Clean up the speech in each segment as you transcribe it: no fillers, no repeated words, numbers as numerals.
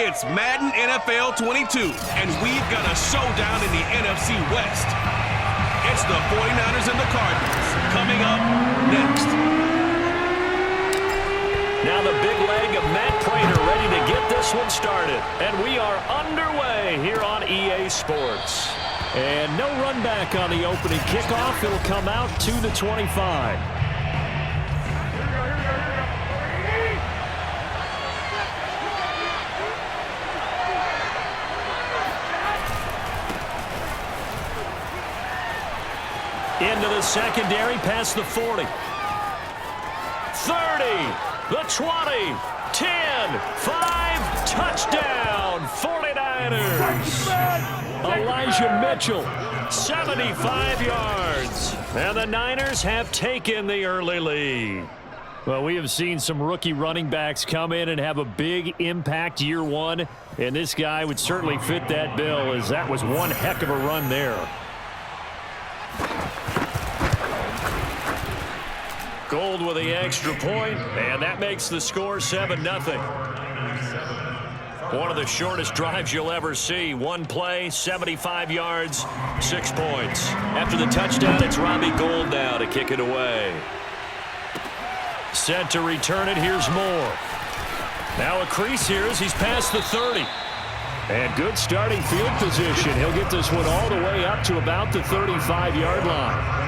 It's Madden NFL 22, and we've got a showdown in the NFC West. It's the 49ers and the Cardinals coming up next. Now the big leg of Matt Prater ready to get this one started. And we are underway here on EA Sports. And no run back on the opening kickoff. It'll come out to the 25. Into the secondary, past the 40. 30, the 20, 10, 5, touchdown, 49ers. Elijah Mitchell, 75 yards. And the Niners have taken the early lead. Well, we have seen some rookie running backs come in and have a big impact year one. And this guy would certainly fit that bill, as that was one heck of a run there. Gold with the extra point, and that makes the score 7-0. One of the shortest drives you'll ever see. One play, 75 yards, 6 points. After the touchdown, it's Robbie Gould now to kick it away. Set to return it, here's Moore. Now a crease here as he's past the 30. And good starting field position. He'll get this one all the way up to about the 35-yard line.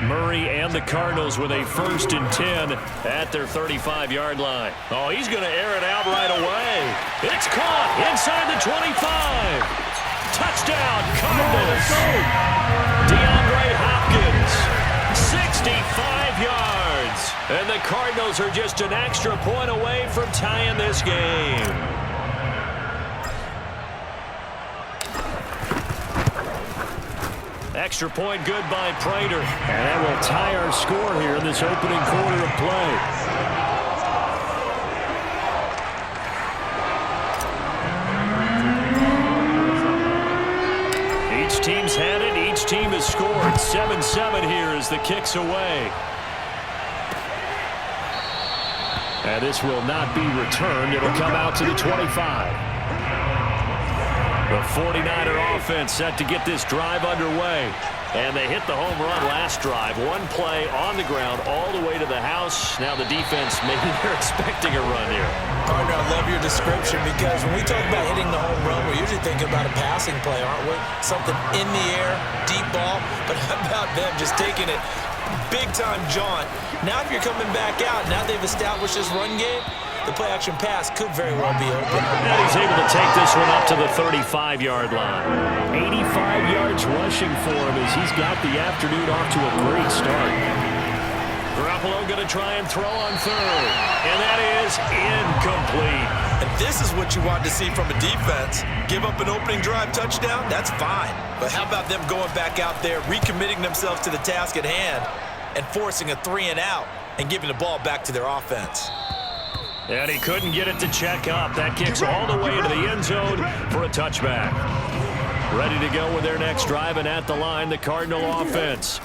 Murray and the Cardinals with a 1st and 10 at their 35-yard line. Oh, he's going to air it out right away. It's caught inside the 25. Touchdown, Cardinals. DeAndre Hopkins, 65 yards. And the Cardinals are just an extra point away from tying this game. Extra point good by Prater. And that will tie our score here in this opening quarter of play. Each team's had it. Each team has scored. 7-7 here as the kick's away. And this will not be returned. It'll come out to the 25. The 49er offense set to get this drive underway. And they hit the home run last drive. One play on the ground all the way to the house. Now the defense, maybe they're expecting a run here. Partner, I love your description, because when we talk about hitting the home run, we're usually thinking about a passing play, aren't we? Something in the air, deep ball. But how about them just taking it big-time jaunt? Now if you're coming back out, now they've established this run game, the play-action pass could very well be open. And he's able to take this one up to the 35-yard line. 85 yards rushing for him as he's got the afternoon off to a great start. Garoppolo going to try and throw on third. And that is incomplete. And this is what you want to see from a defense. Give up an opening drive touchdown, that's fine. But how about them going back out there, recommitting themselves to the task at hand, and forcing a 3-and-out and giving the ball back to their offense. And he couldn't get it to check up. That kicks all the way into the end zone for a touchback. Ready to go with their next drive, and at the line, the Cardinal offense.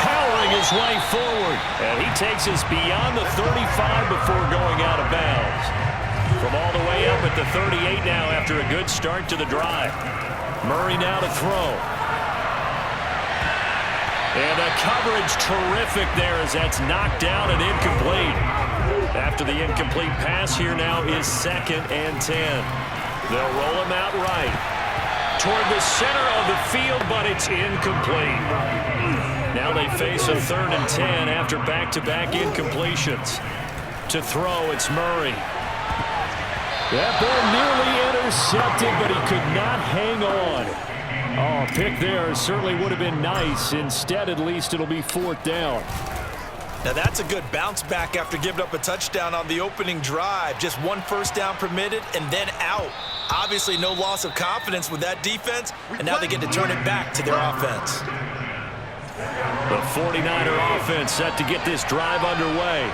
Powering his way forward. And he takes us beyond the 35 before going out of bounds. From all the way up at the 38 now after a good start to the drive. Murray now to throw. And the coverage terrific there as that's knocked down and incomplete. After the incomplete pass, here now is 2nd and 10. They'll roll him out right toward the center of the field, but it's incomplete. Now they face a 3rd and 10 after back-to-back incompletions. To throw, it's Murray. That ball nearly intercepted, but he could not hang on. Oh, pick there certainly would have been nice. Instead, at least, it'll be 4th down. Now that's a good bounce back after giving up a touchdown on the opening drive. Just 1 first down permitted and then out. Obviously no loss of confidence with that defense, and now they get to turn it back to their offense. The 49er offense set to get this drive underway.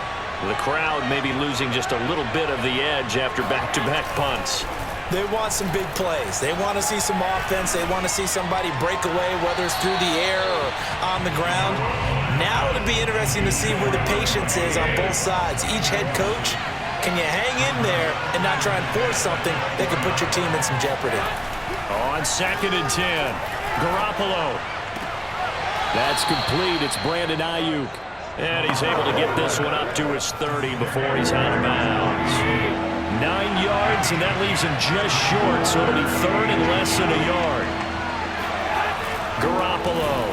The crowd maybe losing just a little bit of the edge after back-to-back punts. They want some big plays. They want to see some offense. They want to see somebody break away, whether it's through the air or on the ground. Now it'll be interesting to see where the patience is on both sides. Each head coach, can you hang in there and not try and force something that could put your team in some jeopardy? On 2nd and 10, Garoppolo. That's complete. It's Brandon Ayuk. And he's able to get this one up to his 30 before he's out of bounds. 9 yards, and that leaves him just short, so it'll be 3rd and less than a yard. Garoppolo.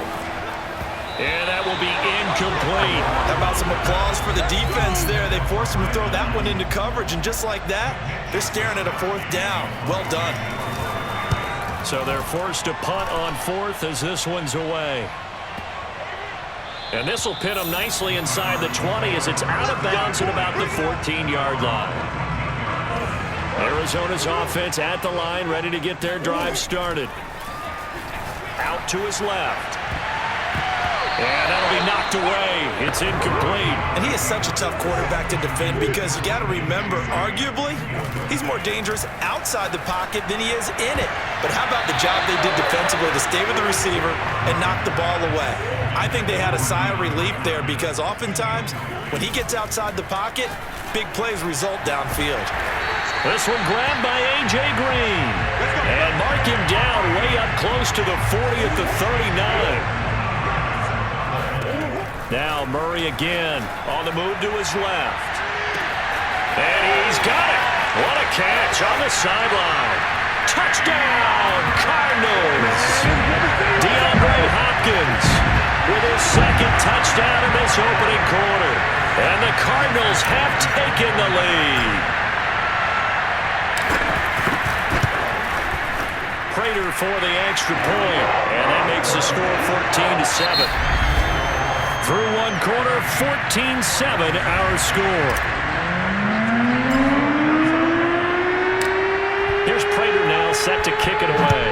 And that will be incomplete. How about some applause for the defense there? They forced him to throw that one into coverage, and just like that, they're staring at a 4th down. Well done. So they're forced to punt on 4th as this one's away. And this will pin them nicely inside the 20 as it's out of bounds at about the 14-yard line. Arizona's offense at the line, ready to get their drive started. Out to his left. And that'll be knocked away. It's incomplete. And he is such a tough quarterback to defend because you got to remember, arguably, he's more dangerous outside the pocket than he is in it. But how about the job they did defensively to stay with the receiver and knock the ball away? I think they had a sigh of relief there because oftentimes when he gets outside the pocket, big plays result downfield. This one grabbed by A.J. Green. And mark him down way up close to the 40 at the 39. Now Murray again on the move to his left. And he's got it. What a catch on the sideline. Touchdown, Cardinals. DeAndre Hopkins with his 2nd touchdown in this opening quarter. And the Cardinals have taken the lead. Prater for the extra point. And that makes the score 14-7. Through one quarter, 14-7 our score. Here's Prater now set to kick it away.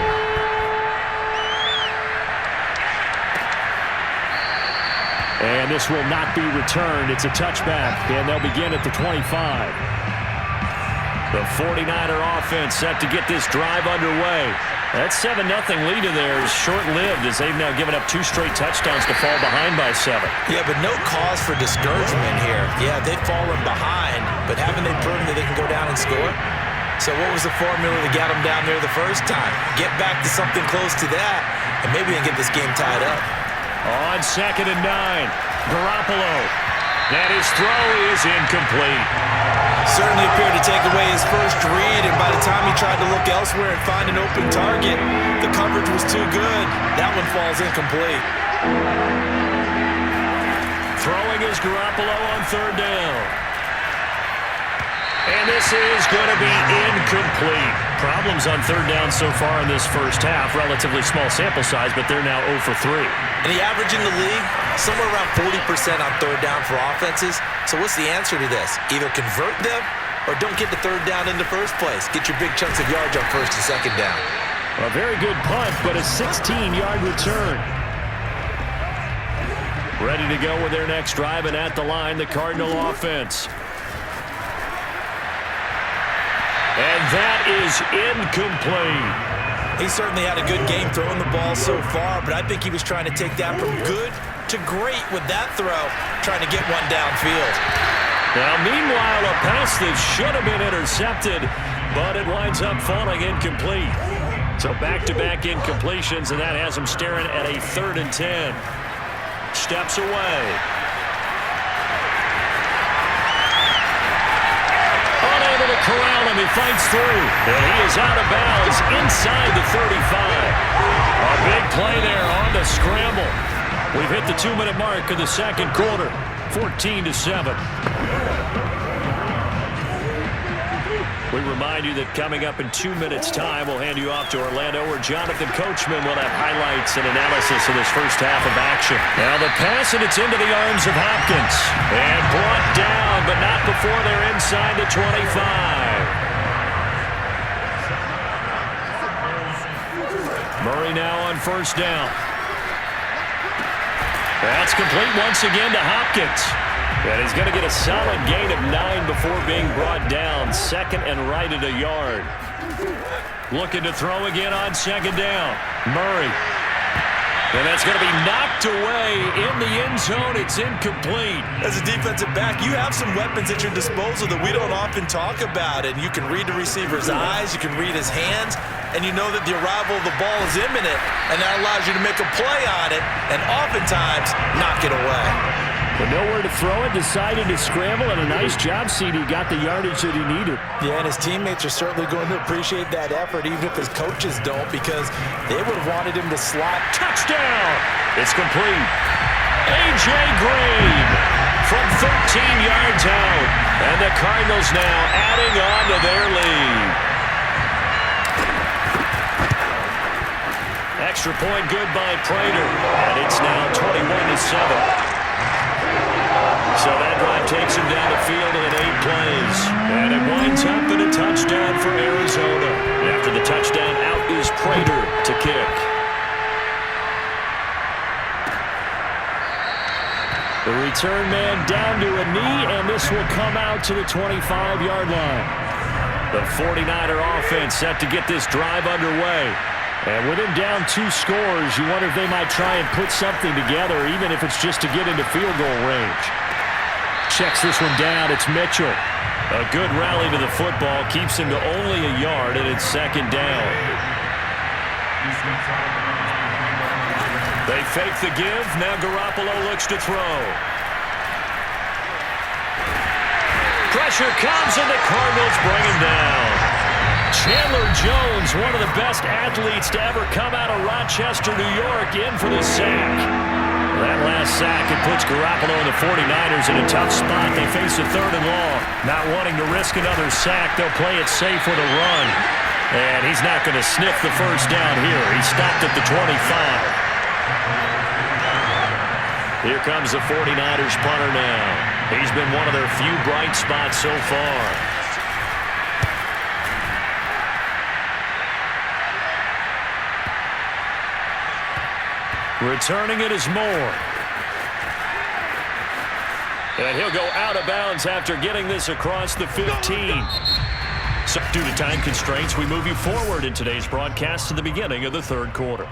And this will not be returned. It's a touchback, and they'll begin at the 25. The 49er offense set to get this drive underway. That 7-0 lead in there is short-lived as they've now given up 2 straight touchdowns to fall behind by 7. Yeah, but no cause for discouragement here. Yeah, they've fallen behind, but haven't they proven that they can go down and score? So what was the formula that got them down there the first time? Get back to something close to that, and maybe they can get this game tied up. On 2nd and 9, Garoppolo. And his throw is incomplete. Certainly appeared to take away his first read, and by the time he tried to look elsewhere and find an open target, the coverage was too good. That one falls incomplete. Throwing is Garoppolo on 3rd down. And this is going to be incomplete. Problems on 3rd down so far in this first half. Relatively small sample size, but they're now 0 for 3. And the average in the league, somewhere around 40% on 3rd down for offenses. So what's the answer to this? Either convert them or don't get the 3rd down in the first place. Get your big chunks of yards on 1st and 2nd down. A very good punt, but a 16-yard return. Ready to go with their next drive, and at the line, the Cardinal offense. And that is incomplete. He certainly had a good game throwing the ball so far, but I think he was trying to take that from good to great with that throw, trying to get one downfield. Now, meanwhile, a pass that should have been intercepted, but it winds up falling incomplete. So back-to-back incompletions, and that has him staring at a 3rd and 10. Steps away. Unable to corral him. He fights through. And he is out of bounds inside the 35. A big play there on the scramble. We've hit the 2-minute mark of the 2nd quarter. 14-7. We remind you that coming up in 2 minutes' time, we'll hand you off to Orlando, where Jonathan Coachman will have highlights and analysis of this first half of action. Now the pass, and it's into the arms of Hopkins. And brought down, but not before they're inside the 25. Murray now on 1st down. That's complete once again to Hopkins. And he's going to get a solid gain of 9 before being brought down. Second and right at a yard. Looking to throw again on second down. Murray. And that's going to be knocked away in the end zone. It's incomplete. As a defensive back, you have some weapons at your disposal that we don't often talk about. And you can read the receiver's eyes, you can read his hands, and you know that the arrival of the ball is imminent. And that allows you to make a play on it and oftentimes knock it away. But nowhere to throw it, decided to scramble, and a nice job, CD. Got the yardage that he needed. Yeah, and his teammates are certainly going to appreciate that effort, even if his coaches don't, because they would have wanted him to slot. Touchdown! It's complete. A.J. Green from 13 yards out. And the Cardinals now adding on to their lead. Extra point good by Prater. And it's now 21-7. So that drive takes him down the field in 8 plays. And it winds up in a touchdown for Arizona. After the touchdown, out is Prater to kick. The return man down to a knee, and this will come out to the 25-yard line. The 49er offense set to get this drive underway. And with him down 2 scores, you wonder if they might try and put something together, even if it's just to get into field goal range. Checks this one down. It's Mitchell. A good rally to the football keeps him to only a yard, and it's second down. They fake the give. Now Garoppolo looks to throw. Pressure comes, and the Cardinals bring him down. Chandler Jones, one of the best athletes to ever come out of Rochester, New York, in for the sack. That last sack, it puts Garoppolo and the 49ers in a tough spot. They face a 3rd and long. Not wanting to risk another sack, they'll play it safe with a run. And he's not going to sniff the first down here. He stopped at the 25. Here comes the 49ers punter now. He's been one of their few bright spots so far. Returning it is Moore. And he'll go out of bounds after getting this across the 15. So due to time constraints, we move you forward in today's broadcast to the beginning of the 3rd quarter.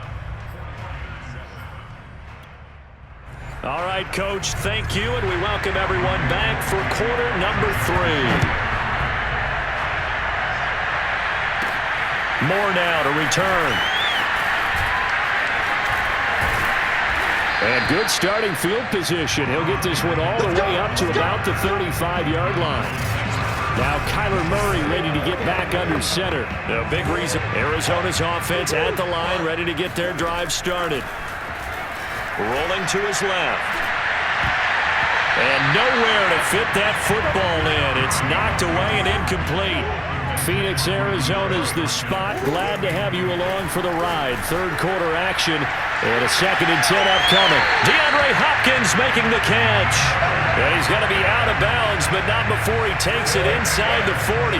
All right, Coach, thank you, and we welcome everyone back for quarter number 3. Moore now to return. And good starting field position. He'll get this one all the way up to about the 35-yard line. Now Kyler Murray ready to get back under center. The big reason, Arizona's offense at the line, ready to get their drive started. Rolling to his left. And nowhere to fit that football in. It's knocked away and incomplete. Phoenix, Arizona's the spot. Glad to have you along for the ride. 3rd quarter action. And a 2nd and 10 upcoming. DeAndre Hopkins making the catch. And he's going to be out of bounds, but not before he takes it inside the 40.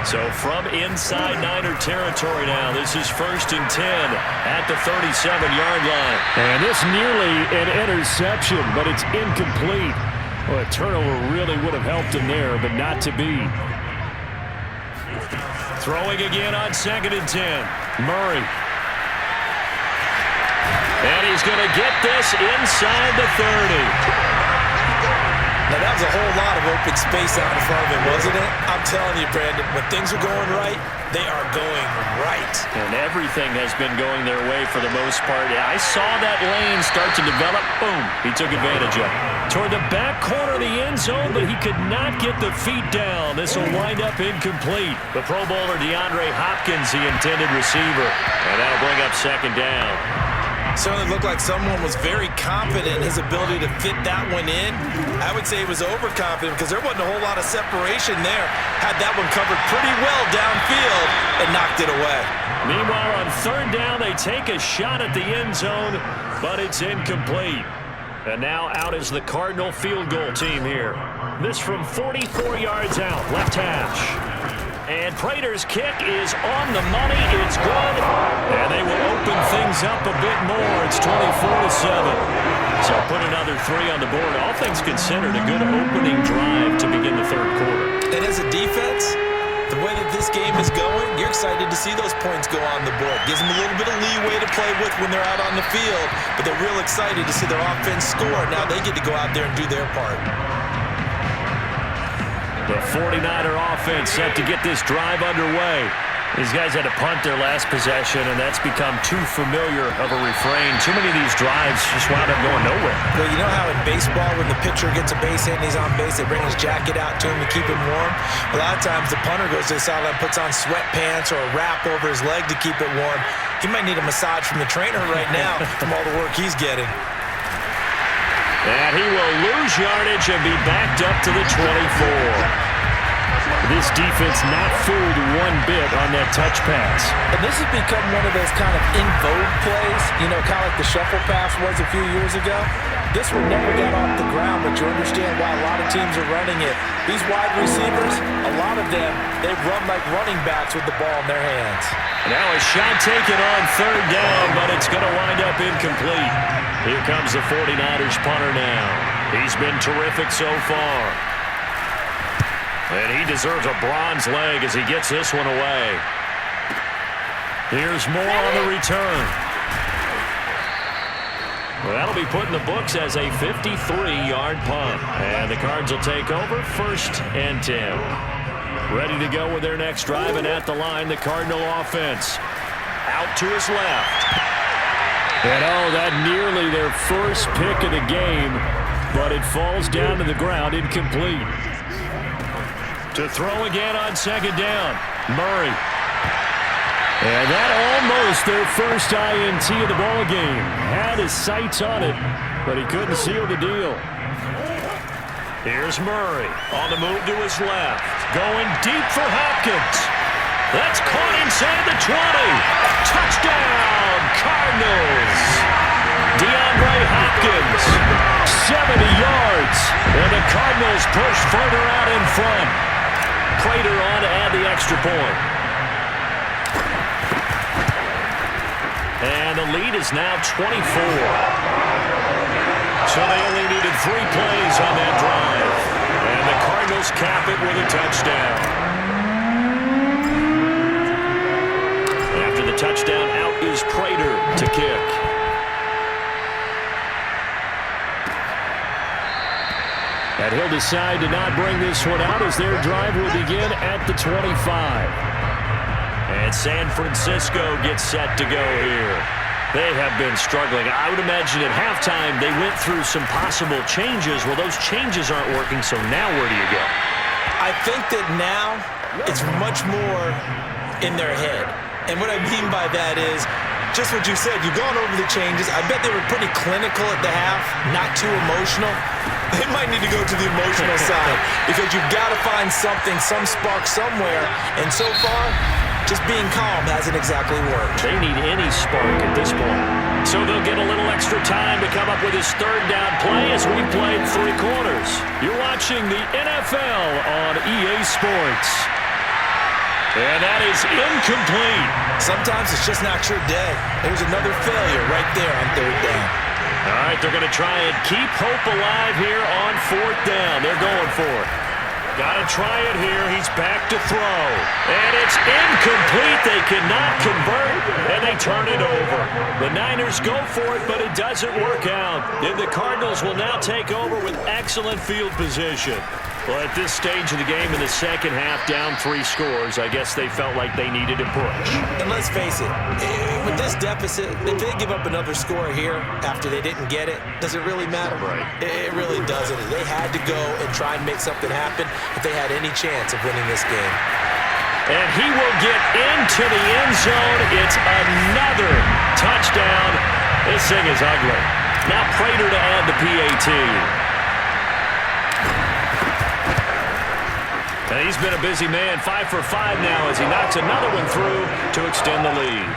So from inside Niner territory now, this is 1st and 10 at the 37-yard line. And this nearly an interception, but it's incomplete. Well, a turnover really would have helped him there, but not to be. Throwing again on 2nd and 10. Murray. And he's going to get this inside the 30. Now, that was a whole lot of open space out in front of him, wasn't it? I'm telling you, Brandon, when things are going right, they are going right. And everything has been going their way for the most part. I saw that lane start to develop. Boom. He took advantage of it. Toward the back corner of the end zone, but he could not get the feet down. This will wind up incomplete. The Pro Bowler DeAndre Hopkins, the intended receiver. And that'll bring up 2nd down. Certainly looked like someone was very confident in his ability to fit that one in. I would say he was overconfident because there wasn't a whole lot of separation there. Had that one covered pretty well downfield and knocked it away. Meanwhile, on 3rd down, they take a shot at the end zone, but it's incomplete. And now out is the Cardinal field goal team here. This from 44 yards out, left hash. And Prater's kick is on the money. It's good. And they will open things up a bit more. It's 24-7. So put another 3 on the board. All things considered, a good opening drive to begin the third quarter. And as a defense, the way that this game is going, you're excited to see those points go on the board. Gives them a little bit of leeway to play with when they're out on the field, but they're real excited to see their offense score. Now they get to go out there and do their part. The 49er offense set to get this drive underway. These guys had to punt their last possession, and that's become too familiar of a refrain. Too many of these drives just wound up going nowhere. Well, you know how in baseball, when the pitcher gets a base hit and he's on base, they bring his jacket out to him to keep him warm? A lot of times the punter goes to the sideline, puts on sweatpants or a wrap over his leg to keep it warm. He might need a massage from the trainer right now from all the work he's getting. And he will lose yardage and be backed up to the 24. This defense not fooled one bit on that touch pass. And this has become one of those kind of in vogue plays, you know, kind of like the shuffle pass was a few years ago. This one never got off the ground, but you understand why a lot of teams are running it. These wide receivers, a lot of them, they run like running backs with the ball in their hands. Now a shot taken on third down, but it's going to wind up incomplete. Here comes the 49ers punter now. He's been terrific so far. And he deserves a bronze leg as he gets this one away. Here's more on the return. Well, that'll be put in the books as a 53-yard punt. And the Cards will take over 1st and 10. Ready to go with their next drive, and at the line, the Cardinal offense. Out to his left. And oh, that nearly their first pick of the game, but it falls down to the ground incomplete. To throw again on 2nd down, Murray. And that almost their first INT of the ball game. Had his sights on it, but he couldn't seal the deal. Here's Murray on the move to his left. Going deep for Hopkins. That's caught inside the 20. Touchdown, Cardinals. DeAndre Hopkins, 70 yards. And the Cardinals push further out in front. Prater on to add the extra point. And the lead is now 24. So they only needed 3 plays on that drive. And the Cardinals cap it with a touchdown. After the touchdown, out is Prater to kick. And he'll decide to not bring this one out as their drive will begin at the 25. And San Francisco gets set to go here. They have been struggling. I would imagine at halftime they went through some possible changes. Well, those changes aren't working, so now where do you go? I think that now it's much more in their head. And what I mean by that is just what you said. You've gone over the changes. I bet they were pretty clinical at the half, not too emotional. They might need to go to the emotional side because you've got to find something, some spark somewhere. And so far, just being calm hasn't exactly worked. They need any spark at this point. So they'll get a little extra time to come up with his 3rd down play as we played 3 quarters. You're watching the NFL on EA Sports. And that is incomplete. Sometimes it's just not your day. There's another failure right there on 3rd down. All right, they're going to try and keep hope alive here on 4th down. They're going for it. Got to try it here. He's back to throw. And it's incomplete. They cannot convert, and they turn it over. The Niners go for it, but it doesn't work out. And the Cardinals will now take over with excellent field position. Well, at this stage of the game in the second half, down 3 scores, I guess they felt like they needed a push. And let's face it, with this deficit, if they give up another score here after they didn't get it, does it really matter? Right. It really doesn't. They had to go and try and make something happen if they had any chance of winning this game. And he will get into the end zone. It's another touchdown. This thing is ugly. Now Prater to add the PAT. And he's been a busy man, 5 for 5 now as he knocks another one through to extend the lead.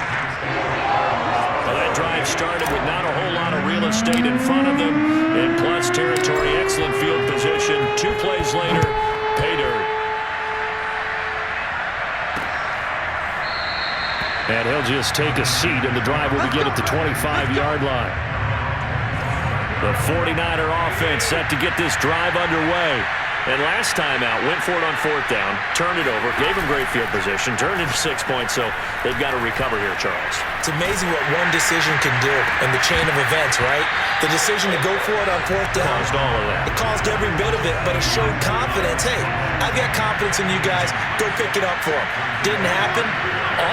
Well, that drive started with not a whole lot of real estate in front of them. In plus territory, excellent field position. 2 plays later, pay dirt. And he'll just take a seat, and the drive will begin at the 25-yard line. The 49er offense set to get this drive underway. And last time out, went for it on fourth down, turned it over, gave him great field position, turned it into 6 points, so they've got to recover here, Charles. It's amazing what one decision can do in the chain of events, right? The decision to go for it on fourth down. Caused all of that. It caused every bit of it, but it showed confidence. Hey, I've got confidence in you guys. Go pick it up for them. Didn't happen.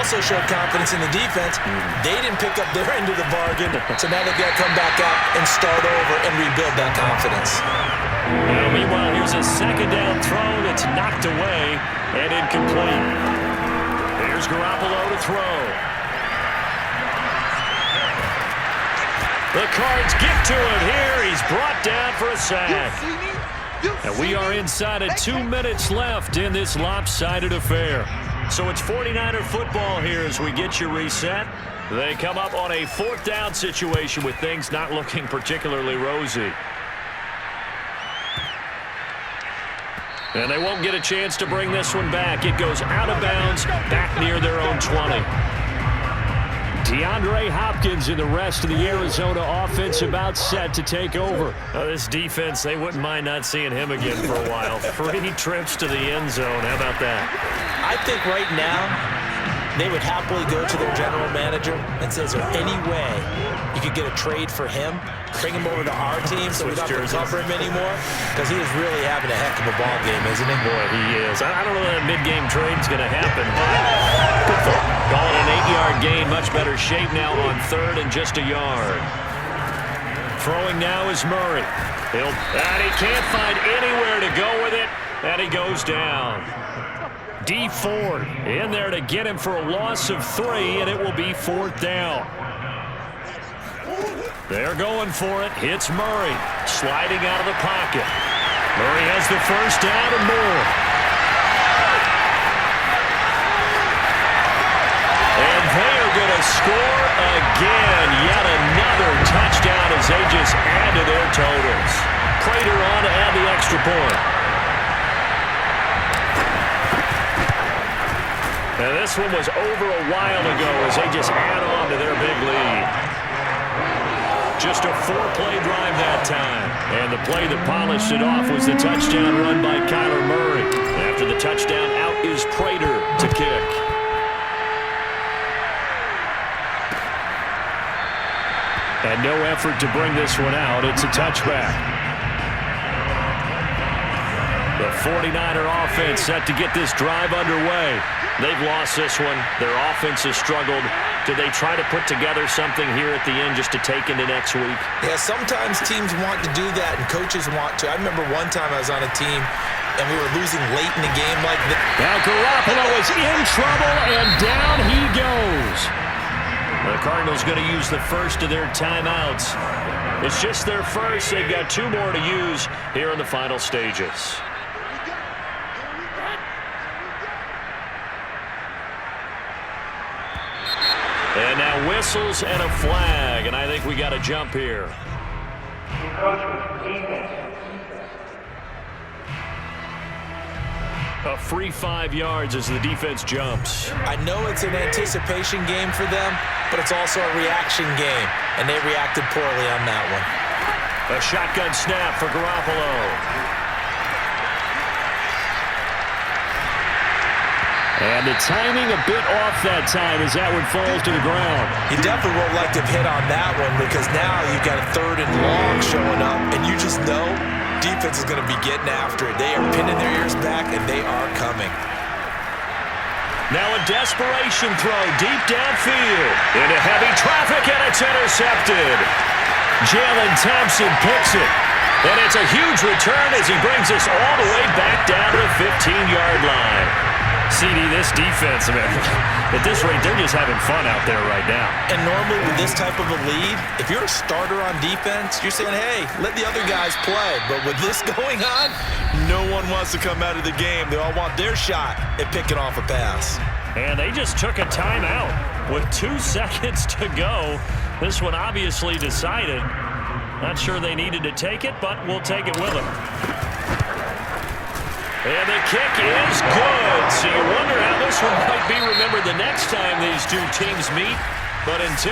Also showed confidence in the defense. They didn't pick up their end of the bargain, so now they've got to come back out and start over and rebuild that confidence. Now, meanwhile, here's a second down throw that's knocked away and incomplete. Here's Garoppolo to throw. The Cards get to him here. He's brought down for a sack. And we are inside of 2 minutes left in this lopsided affair. So it's 49er football here as we get you reset. They come up on a fourth down situation with things not looking particularly rosy. And they won't get a chance to bring this one back. It goes out of bounds, back near their own 20. DeAndre Hopkins and the rest of the Arizona offense about set to take over. This defense, they wouldn't mind not seeing him again for a while. 3 trips to the end zone. How about that? I think right now they would happily go to their general manager and say, is there any way you could get a trade for him? Bring him over to our team so we don't have to cover him anymore? Because he is really having a heck of a ball game, isn't he? Boy, he is. I don't know that a mid-game trade's going to happen, but good thought. Calling an 8-yard gain, much better shape now on third and just a yard. Throwing now is Murray. And he can't find anywhere to go with it, and he goes down. D Ford in there to get him for a loss of 3, and it will be fourth down. They're going for it. Hits Murray. Sliding out of the pocket. Murray has the first down and more. And they are going to score again. Yet another touchdown as they just add to their totals. Prater on to add the extra point. And this one was over a while ago as they just add on to their big lead. Just a 4-play drive that time. And the play that polished it off was the touchdown run by Kyler Murray. After the touchdown, out is Prater to kick. And no effort to bring this one out. It's a touchback. The 49er offense set to get this drive underway. They've lost this one. Their offense has struggled. Do they try to put together something here at the end just to take into next week? Yeah, sometimes teams want to do that and coaches want to. I remember one time I was on a team and we were losing late in the game like this. Now Garoppolo is in trouble and down he goes. The Cardinals going to use the first of their timeouts. It's just their first. They've got 2 more to use here in the final stages. And now whistles and a flag, and I think we got to jump here. A free 5 yards as the defense jumps. I know it's an anticipation game for them, but it's also a reaction game, and they reacted poorly on that one. A shotgun snap for Garoppolo. And the timing a bit off that time as that one falls to the ground. You definitely won't like to hit on that one because now you've got a 3rd and long showing up, and you just know defense is going to be getting after it. They are pinning their ears back, and they are coming. Now a desperation throw deep downfield. Into heavy traffic, and it's intercepted. Jalen Thompson picks it. And it's a huge return as he brings us all the way back down to the 15-yard line. CD, this defense, man, at this rate, they're just having fun out there right now. And normally with this type of a lead, if you're a starter on defense, you're saying, hey, let the other guys play. But with this going on, no one wants to come out of the game. They all want their shot at picking off a pass. And they just took a timeout with 2 seconds to go. This one obviously decided. Not sure they needed to take it, but we'll take it with them. And the kick is good. So you wonder how this one might be remembered the next time these 2 teams meet. But until